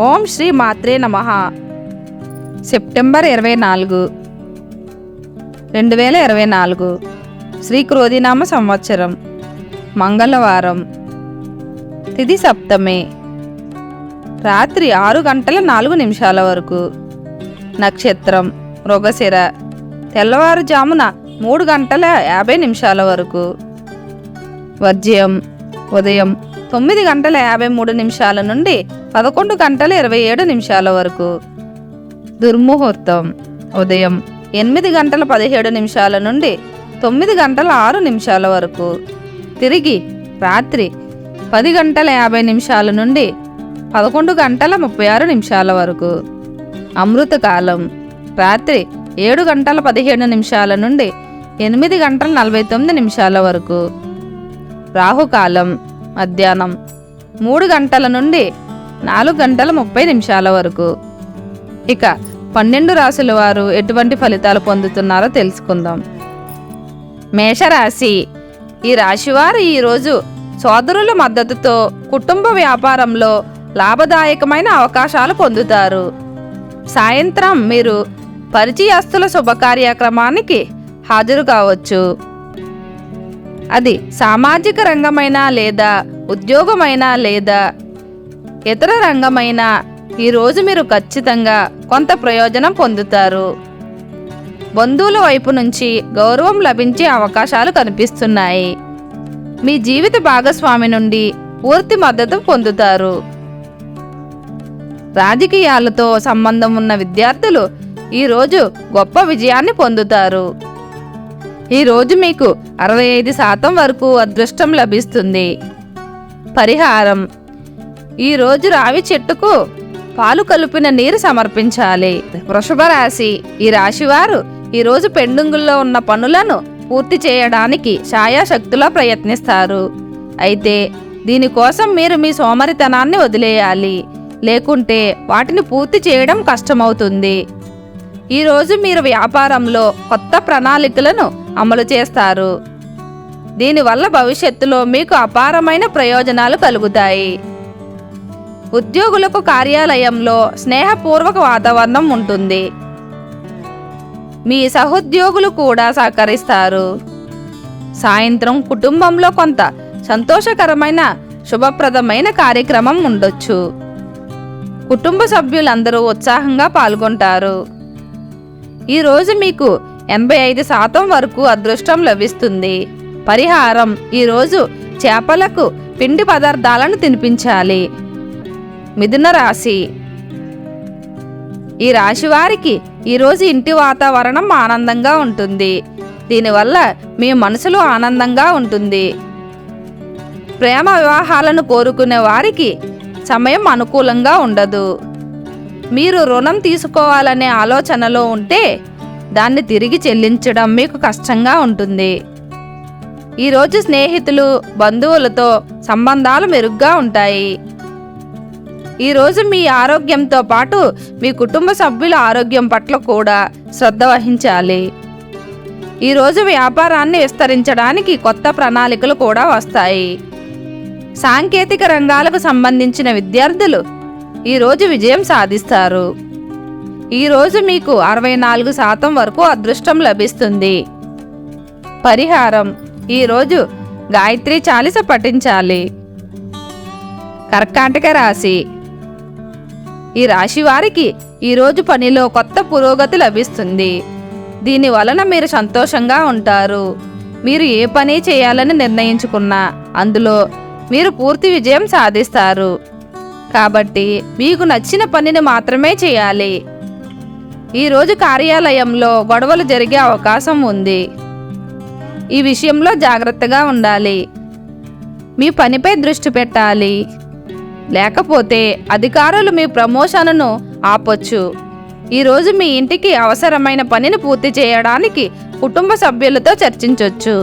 ఓం శ్రీ మాత్రే నమః. సెప్టెంబర్ 24, 2024 శ్రీ క్రోధినామ సంవత్సరం, మంగళవారం, తిథి సప్తమి, రాత్రి 6:04 వరకు, నక్షత్రం మృగశిర, తెల్లవారుజామున 3:50 వరకు, వర్జ్యం ఉదయం 9:53 నుండి 11:27 వరకు, దుర్ముహూర్తం ఉదయం 8:17 నుండి 9:06 వరకు, తిరిగి రాత్రి 10:50 నుండి 11:36 వరకు, అమృతకాలం రాత్రి 7:15 నుండి 8:49 వరకు, రాహుకాలం మధ్యాహ్నం 3 గంటల నుండి 4:30 వరకు. ఇక 12 రాశుల వారు ఎటువంటి ఫలితాలు పొందుతున్నారో తెలుసుకుందాం. మేషరాశి. ఈ రాశివారు ఈరోజు సోదరుల మద్దతుతో కుటుంబ వ్యాపారంలో లాభదాయకమైన అవకాశాలు పొందుతారు. సాయంత్రం మీరు పరిచయస్తుల శుభకార్యక్రమానికి హాజరు కావచ్చు. అది సామాజిక రంగమైనా లేదా ఉద్యోగమైనా లేదా ఇతర రంగమైనా ఈరోజు మీరు ఖచ్చితంగా కొంత ప్రయోజనం పొందుతారు. బంధువుల వైపు నుంచి గౌరవం లభించే అవకాశాలు కనిపిస్తున్నాయి. మీ జీవిత భాగస్వామి నుండి పూర్తి మద్దతు పొందుతారు. రాజకీయాలతో సంబంధం ఉన్న విద్యార్థులు ఈరోజు గొప్ప విజయాన్ని పొందుతారు. ఈరోజు మీకు 65% వరకు అదృష్టం లభిస్తుంది. పరిహారం: ఈరోజు రావి చెట్టుకు పాలు కలిపిన నీరు సమర్పించాలి. వృషభ రాశి. ఈ రాశివారు ఈరోజు పెండింగుల్లో ఉన్న పనులను పూర్తి చేయడానికి శాయశక్తులా ప్రయత్నిస్తారు. అయితే దీనికోసం మీరు మీ సోమరితనాన్ని వదిలేయాలి, లేకుంటే వాటిని పూర్తి చేయడం కష్టమవుతుంది. ఈరోజు మీరు వ్యాపారంలో కొత్త ప్రణాళికలను అమలు చేస్తారు. దీనివల్ల భవిష్యత్తులో మీకు అపారమైన ప్రయోజనాలు కలుగుతాయి. ఉద్యోగులకు కార్యాలయంలో స్నేహపూర్వక వాతావరణం ఉంటుంది. మీ సహోద్యోగులు కూడా సహకరిస్తారు. సాయంత్రం కుటుంబంలో కొంత సంతోషకరమైన శుభప్రదమైన కార్యక్రమం ఉండొచ్చు. కుటుంబ సభ్యులందరూ ఉత్సాహంగా పాల్గొంటారు. ఈరోజు మీకు 85% వరకు అదృష్టం లభిస్తుంది. పరిహారం: ఈరోజు చేపలకు పిండి పదార్థాలను తినిపించాలి. మిథున రాశి. ఈ రాశి వారికి ఈరోజు ఇంటి వాతావరణం ఆనందంగా ఉంటుంది. దీనివల్ల మీ మనసులో ఆనందంగా ఉంటుంది. ప్రేమ వివాహాలను కోరుకునే వారికి సమయం అనుకూలంగా ఉండదు. మీరు రుణం తీసుకోవాలనే ఆలోచనలో ఉంటే దాన్ని తిరిగి చెల్లించడం మీకు కష్టంగా ఉంటుంది. ఈరోజు స్నేహితులు, బంధువులతో సంబంధాలు మెరుగ్గా ఉంటాయి. ఈరోజు మీ ఆరోగ్యంతో పాటు మీ కుటుంబ సభ్యుల ఆరోగ్యం పట్ల కూడా శ్రద్ధ వహించాలి. ఈరోజు వ్యాపారాన్ని విస్తరించడానికి కొత్త ప్రణాళికలు కూడా వస్తాయి. సాంకేతిక రంగాలకు సంబంధించిన విద్యార్థులు ఈరోజు విజయం సాధిస్తారు. ఈరోజు మీకు 64% వరకు అదృష్టం లభిస్తుంది. పరిహారం: ఈరోజు గాయత్రి చాలీస పఠించాలి. కర్కాటక రాశి. ఈ రాశి వారికి ఈరోజు పనిలో కొత్త పురోగతి లభిస్తుంది. దీని వలన మీరు సంతోషంగా ఉంటారు. మీరు ఏ పని చేయాలని నిర్ణయించుకున్నా అందులో మీరు పూర్తి విజయం సాధిస్తారు. కాబట్టి మీకు నచ్చిన పనిని మాత్రమే చేయాలి. ఈరోజు కార్యాలయంలో గొడవలు జరిగే అవకాశం ఉంది. ఈ విషయంలో జాగ్రత్తగా ఉండాలి. మీ పనిపై దృష్టి పెట్టాలి, లేకపోతే అధికారులు మీ ప్రమోషన్ను ఆపొచ్చు. ఈరోజు మీ ఇంటికి అవసరమైన పనిని పూర్తి చేయడానికి కుటుంబ సభ్యులతో చర్చించవచ్చు.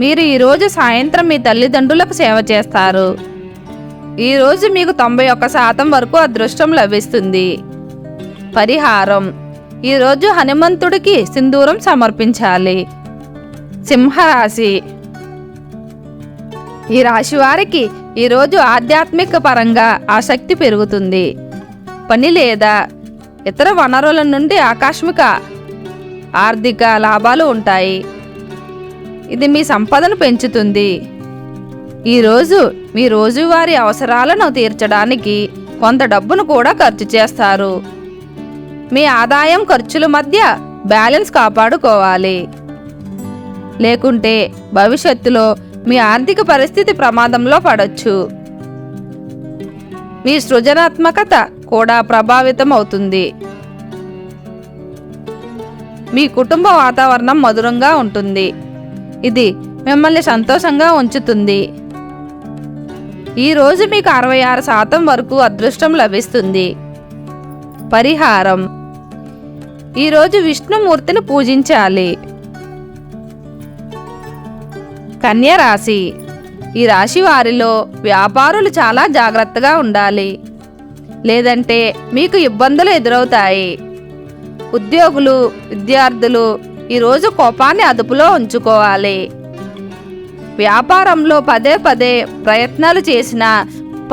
మీరు ఈరోజు సాయంత్రం మీ తల్లిదండ్రులకు సేవ చేస్తారు. ఈరోజు మీకు 91% వరకు అదృష్టం లభిస్తుంది. పరిహారం: ఈరోజు హనుమంతుడికి సింధూరం సమర్పించాలి. సింహరాశి. ఈ రాశి వారికి ఈరోజు ఆధ్యాత్మిక పరంగా ఆసక్తి పెరుగుతుంది. పని లేదా ఇతర వనరుల నుండి ఆకస్మిక ఆర్థిక లాభాలు ఉంటాయి. ఇది మీ సంపదను పెంచుతుంది. ఈరోజు మీ రోజువారీ అవసరాలను తీర్చడానికి కొంత డబ్బును కూడా ఖర్చు చేస్తారు. మీ ఆదాయం ఖర్చుల మధ్య బ్యాలెన్స్ కాపాడుకోవాలి. లేకుంటే భవిష్యత్తులో మీ ఆర్థిక పరిస్థితి ప్రమాదంలో పడవచ్చు. మీ సృజనాత్మకత కూడా ప్రభావితం అవుతుంది. మీ కుటుంబ వాతావరణం మధురంగా ఉంటుంది. ఇది మిమ్మల్ని సంతోషంగా ఉంచుతుంది. ఈరోజు మీకు 66% వరకు అదృష్టం లభిస్తుంది. పరిహారం: ఈరోజు విష్ణుమూర్తిని పూజించాలి. కన్య రాశి. ఈ రాశి వారిలో వ్యాపారులు చాలా జాగ్రత్తగా ఉండాలి, లేదంటే మీకు ఇబ్బందులు ఎదురవుతాయి. ఉద్యోగులు, విద్యార్థులు ఈరోజు కోపాన్ని అదుపులో ఉంచుకోవాలి. వ్యాపారంలో పదే పదే ప్రయత్నాలు చేసిన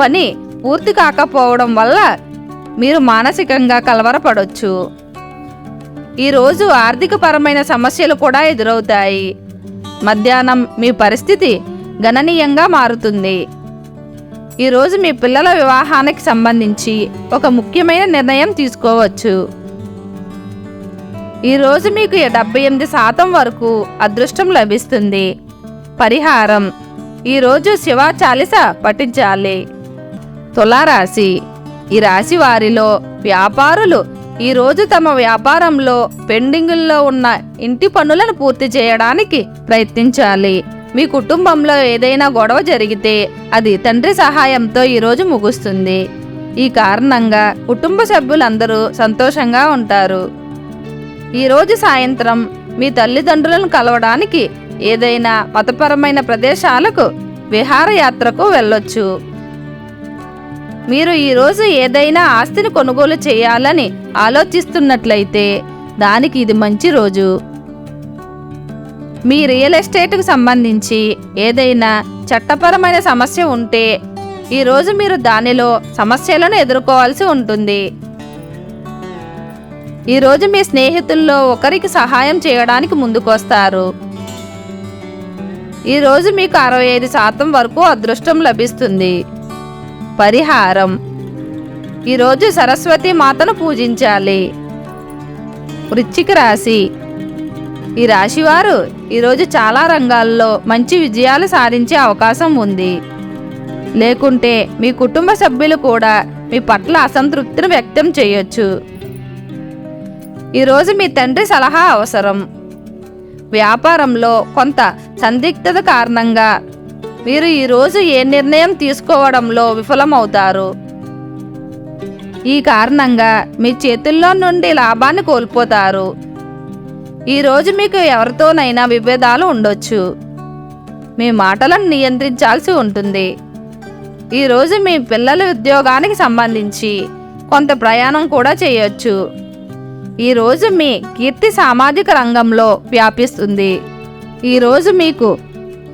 పని పూర్తి కాకపోవడం వల్ల మీరు మానసికంగా కలవరపడవచ్చు. ఈరోజు ఆర్థికపరమైన సమస్యలు కూడా ఎదురవుతాయి. మధ్యాహ్నం మీ పరిస్థితి గణనీయంగా మారుతుంది. ఈరోజు మీ పిల్లల వివాహానికి సంబంధించి ఒక ముఖ్యమైన నిర్ణయం తీసుకోవచ్చు. ఈరోజు మీకు 78% వరకు అదృష్టం లభిస్తుంది. పరిహారం: ఈరోజు శివ చాలీస పఠించాలి. తులారాశి. ఈ రాశి వారిలో వ్యాపారులు ఈరోజు తమ వ్యాపారంలో పెండింగుల్లో ఉన్న ఇంటి పనులను పూర్తి చేయడానికి ప్రయత్నించాలి. మీ కుటుంబంలో ఏదైనా గొడవ జరిగితే అది తండ్రి సహాయంతో ఈరోజు ముగుస్తుంది. ఈ కారణంగా కుటుంబ సభ్యులందరూ సంతోషంగా ఉంటారు. ఈరోజు సాయంత్రం మీ తల్లిదండ్రులను కలవడానికి ఏదైనా మతపరమైన ప్రదేశాలకు విహారయాత్రకు వెళ్ళొచ్చు. మీరు ఈరోజు ఏదైనా ఆస్తిని కొనుగోలు చేయాలని ఆలోచిస్తున్నట్లయితే దానికి ఇది మంచి రోజు. మీ రియల్ ఎస్టేట్కు సంబంధించి ఏదైనా చట్టపరమైన సమస్య ఉంటే ఈరోజు మీరు దానిలో సమస్యలను ఎదుర్కోవాల్సి ఉంటుంది. ఈరోజు మీ స్నేహితుల్లో ఒకరికి సహాయం చేయడానికి ముందుకొస్తారు. ఈరోజు మీకు 65% వరకు అదృష్టం లభిస్తుంది. పరిహారం: ఈరోజు సరస్వతి మాతను పూజించాలి. వృశ్చిక రాశి. ఈ రాశివారు ఈరోజు చాలా రంగాల్లో మంచి విజయాలు సాధించే అవకాశం ఉంది. లేకుంటే మీ కుటుంబ సభ్యులు కూడా మీ పట్ల అసంతృప్తిని వ్యక్తం చేయొచ్చు. ఈరోజు మీ తండ్రి సలహా అవసరం. వ్యాపారంలో కొంత సందిగ్ధత కారణంగా మీరు ఈరోజు ఏ నిర్ణయం తీసుకోవడంలో విఫలమవుతారు. ఈ కారణంగా మీ చేతుల్లో నుండి లాభాన్ని కోల్పోతారు. ఈరోజు మీకు ఎవరితోనైనా విభేదాలు ఉండొచ్చు. మీ మాటలను నియంత్రించాల్సి ఉంటుంది. ఈరోజు మీ పిల్లల ఉద్యోగానికి సంబంధించి కొంత ప్రయాణం కూడా చేయొచ్చు. ఈరోజు మీ కీర్తి సామాజిక రంగంలో వ్యాపిస్తుంది. ఈరోజు మీకు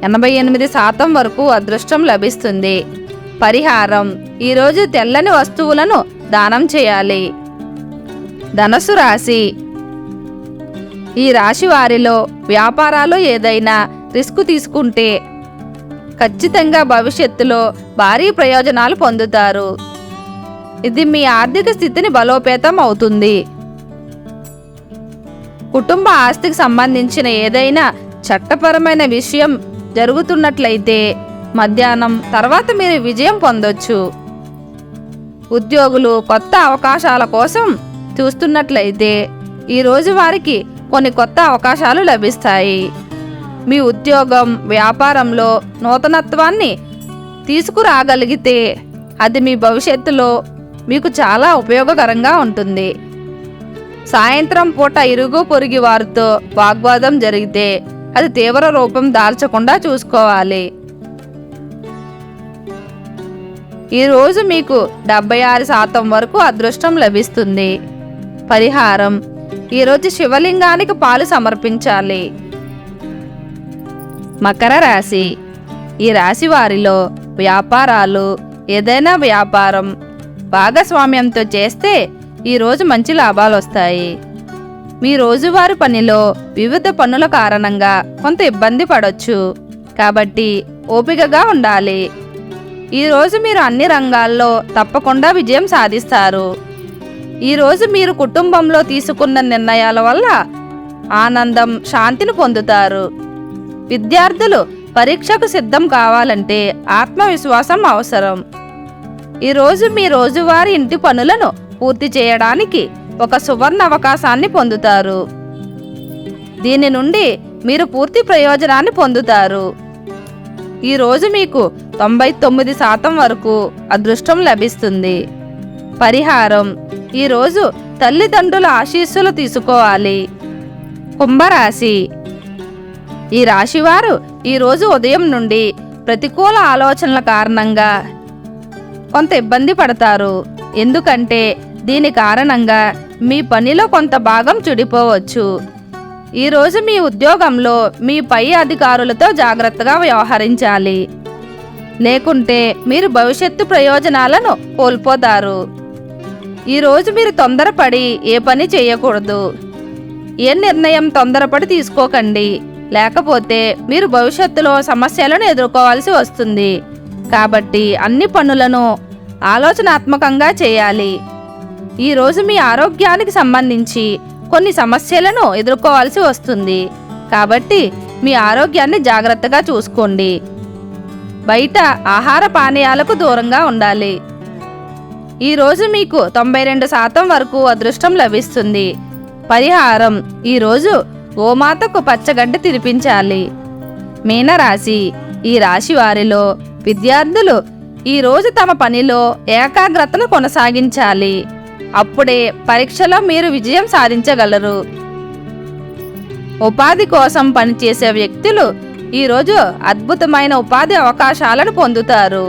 88% వరకు అదృష్టం లభిస్తుంది. పరిహారం: ఈరోజు తెల్లని వస్తువులను దానం చేయాలి. ధనుసు రాశి. ఈ రాశి వారిలో వ్యాపారాలు ఏదైనా రిస్క్ తీసుకుంటే ఖచ్చితంగా భవిష్యత్తులో భారీ ప్రయోజనాలు పొందుతారు. ఇది మీ ఆర్థిక స్థితిని బలోపేతం అవుతుంది. కుటుంబ ఆస్తికి సంబంధించిన ఏదైనా చట్టపరమైన విషయం జరుగుతున్నట్లయితే మధ్యాహ్నం తర్వాత మీరు విజయం పొందొచ్చు. ఉద్యోగులు కొత్త అవకాశాల కోసం చూస్తున్నట్లయితే ఈరోజు వారికి కొన్ని కొత్త అవకాశాలు లభిస్తాయి. మీ ఉద్యోగం, వ్యాపారంలో నూతనత్వాన్ని తీసుకురాగలిగితే అది మీ భవిష్యత్తులో మీకు చాలా ఉపయోగకరంగా ఉంటుంది. సాయంత్రం పూట ఇరుగు పొరుగు వారితో వాగ్వాదం జరిగితే అది తీవ్ర రూపం దాల్చకుండా చూసుకోవాలి. ఈరోజు మీకు 76% వరకు అదృష్టం లభిస్తుంది. పరిహారం: ఈరోజు శివలింగానికి పాలు సమర్పించాలి. మకర రాశి. ఈ రాశి వారిలో వ్యాపారాలు, ఏదైనా వ్యాపారం భాగస్వామ్యంతో చేస్తే ఈరోజు మంచి లాభాలు వస్తాయి. మీ రోజువారీ పనిలో వివిధ పనుల కారణంగా కొంత ఇబ్బంది పడొచ్చు, కాబట్టి ఓపికగా ఉండాలి. ఈరోజు మీరు అన్ని రంగాల్లో తప్పకుండా విజయం సాధిస్తారు. ఈరోజు మీరు కుటుంబంలో తీసుకున్న నిర్ణయాల వల్ల ఆనందం, శాంతిని పొందుతారు. విద్యార్థులు పరీక్షకు సిద్ధం కావాలంటే ఆత్మవిశ్వాసం అవసరం. ఈరోజు మీ రోజువారీ ఇంటి పనులను పూర్తి చేయడానికి ఒక సువర్ణ అవకాశాన్ని పొందుతారు. దీని నుండి మీరు పూర్తి ప్రయోజనాన్ని పొందుతారు. ఈరోజు మీకు 99% వరకు అదృష్టం లభిస్తుంది. పరిహారం: ఈరోజు తల్లిదండ్రుల ఆశీస్సులు తీసుకోవాలి. కుంభరాశి. ఈ రాశివారు ఈరోజు ఉదయం నుండి ప్రతికూల ఆలోచనల కారణంగా కొంత ఇబ్బంది పడతారు. ఎందుకంటే దీని కారణంగా మీ పనిలో కొంత భాగం చెడిపోవచ్చు. ఈరోజు మీ ఉద్యోగంలో మీ పై అధికారులతో జాగ్రత్తగా వ్యవహరించాలి, లేకుంటే మీరు భవిష్యత్తు ప్రయోజనాలను కోల్పోతారు. ఈరోజు మీరు తొందరపడి ఏ పని చేయకూడదు. ఏ నిర్ణయం తొందరపడి తీసుకోకండి, లేకపోతే మీరు భవిష్యత్తులో సమస్యలను ఎదుర్కోవాల్సి వస్తుంది. కాబట్టి అన్ని పనులను ఆలోచనాత్మకంగా చేయాలి. ఈరోజు మీ ఆరోగ్యానికి సంబంధించి కొన్ని సమస్యలను ఎదుర్కోవాల్సి వస్తుంది, కాబట్టి మీ ఆరోగ్యాన్ని జాగ్రత్తగా చూసుకోండి. బయట ఆహార పానీయాలకు దూరంగా ఉండాలి. ఈరోజు మీకు 92% వరకు అదృష్టం లభిస్తుంది. పరిహారం: ఈరోజు గోమాతకు పచ్చగడ్డి తినిపించాలి. మీనరాశి. ఈ రాశి వారిలో విద్యార్థులు ఈరోజు తమ పనిలో ఏకాగ్రతను కొనసాగించాలి. అప్పుడే పరీక్షలో మీరు విజయం సాధించగలరు. ఉపాధి కోసం పనిచేసే వ్యక్తులు ఈరోజు అద్భుతమైన ఉపాధి అవకాశాలను పొందుతారు.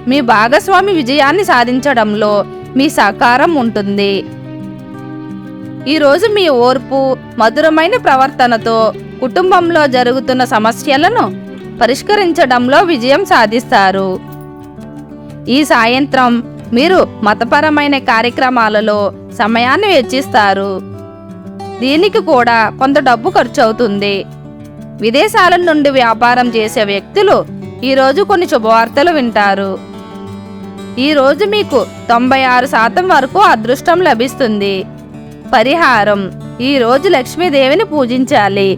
మీ భాగస్వామి విజయాన్ని సాధించడంలో మీ సహకారం ఉంటుంది. ఈరోజు మీ ఓర్పు, మధురమైన ప్రవర్తనతో కుటుంబంలో జరుగుతున్న సమస్యలను పరిష్కరించడంలో విజయం సాధిస్తారు. ఈ సాయంత్రం మీరు మతపరమైన కార్యక్రమాలలో సమయాన్ని వెచ్చిస్తారు. దీనికి కూడా కొంత డబ్బు ఖర్చు అవుతుంది. విదేశాల నుండి వ్యాపారం చేసే వ్యక్తులు ఈరోజు కొన్ని శుభవార్తలు వింటారు. ఈరోజు మీకు 96% వరకు అదృష్టం లభిస్తుంది. పరిహారం: ఈరోజు లక్ష్మీదేవిని పూజించాలి.